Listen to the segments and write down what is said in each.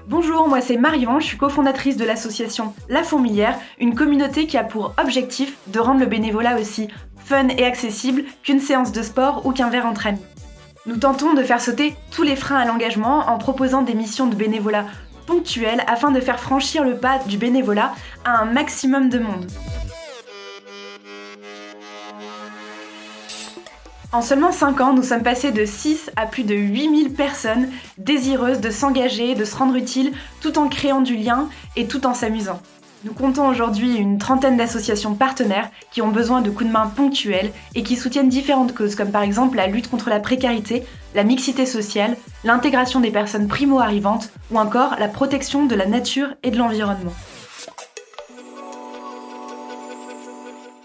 Bonjour, moi c'est Marion, je suis cofondatrice de l'association La Fourmilière, une communauté qui a pour objectif de rendre le bénévolat aussi fun et accessible qu'une séance de sport ou qu'un verre entre amis. Nous tentons de faire sauter tous les freins à l'engagement en proposant des missions de bénévolat ponctuelles afin de faire franchir le pas du bénévolat à un maximum de monde. En seulement 5 ans, nous sommes passés de 6 à plus de 8000 personnes désireuses de s'engager, de se rendre utile, tout en créant du lien et tout en s'amusant. Nous comptons aujourd'hui une trentaine d'associations partenaires qui ont besoin de coups de main ponctuels et qui soutiennent différentes causes, comme par exemple la lutte contre la précarité, la mixité sociale, l'intégration des personnes primo-arrivantes ou encore la protection de la nature et de l'environnement.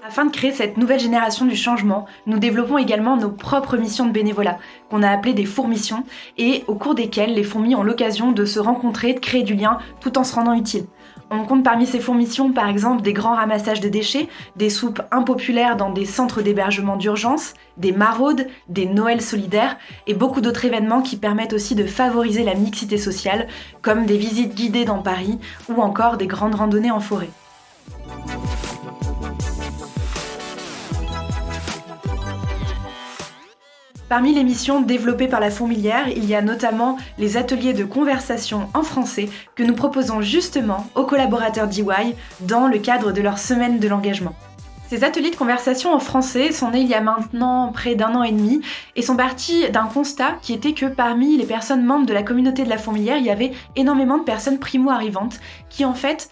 Afin de créer cette nouvelle génération du changement, nous développons également nos propres missions de bénévolat, qu'on a appelées des fourmissions, et au cours desquelles les fourmis ont l'occasion de se rencontrer, de créer du lien, tout en se rendant utiles. On compte parmi ces fourmissions par exemple des grands ramassages de déchets, des soupes impopulaires dans des centres d'hébergement d'urgence, des maraudes, des Noëls solidaires et beaucoup d'autres événements qui permettent aussi de favoriser la mixité sociale, comme des visites guidées dans Paris ou encore des grandes randonnées en forêt. Parmi les missions développées par la Fourmilière, il y a notamment les ateliers de conversation en français que nous proposons justement aux collaborateurs d'EY dans le cadre de leur semaine de l'engagement. Ces ateliers de conversation en français sont nés il y a maintenant près d'1 an et demi et sont partis d'un constat qui était que parmi les personnes membres de la communauté de la Fourmilière, il y avait énormément de personnes primo-arrivantes qui en fait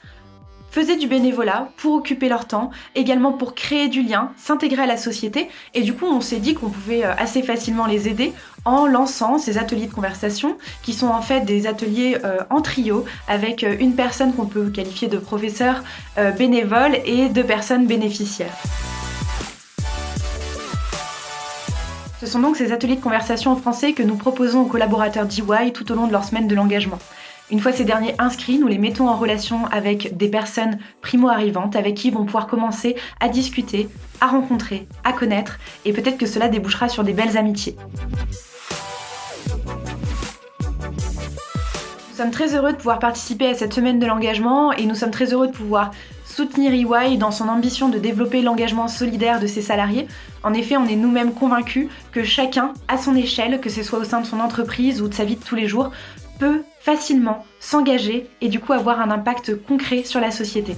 faisaient du bénévolat pour occuper leur temps, également pour créer du lien, s'intégrer à la société, et du coup on s'est dit qu'on pouvait assez facilement les aider en lançant ces ateliers de conversation qui sont en fait des ateliers en trio avec une personne qu'on peut qualifier de professeur bénévole et 2 personnes bénéficiaires. Ce sont donc ces ateliers de conversation en français que nous proposons aux collaborateurs d'EY tout au long de leur semaine de l'engagement. Une fois ces derniers inscrits, nous les mettons en relation avec des personnes primo-arrivantes avec qui ils vont pouvoir commencer à discuter, à rencontrer, à connaître et peut-être que cela débouchera sur des belles amitiés. Nous sommes très heureux de pouvoir participer à cette semaine de l'engagement et nous sommes très heureux de pouvoir soutenir EY dans son ambition de développer l'engagement solidaire de ses salariés. En effet, on est nous-mêmes convaincus que chacun, à son échelle, que ce soit au sein de son entreprise ou de sa vie de tous les jours, peut facilement s'engager et du coup avoir un impact concret sur la société.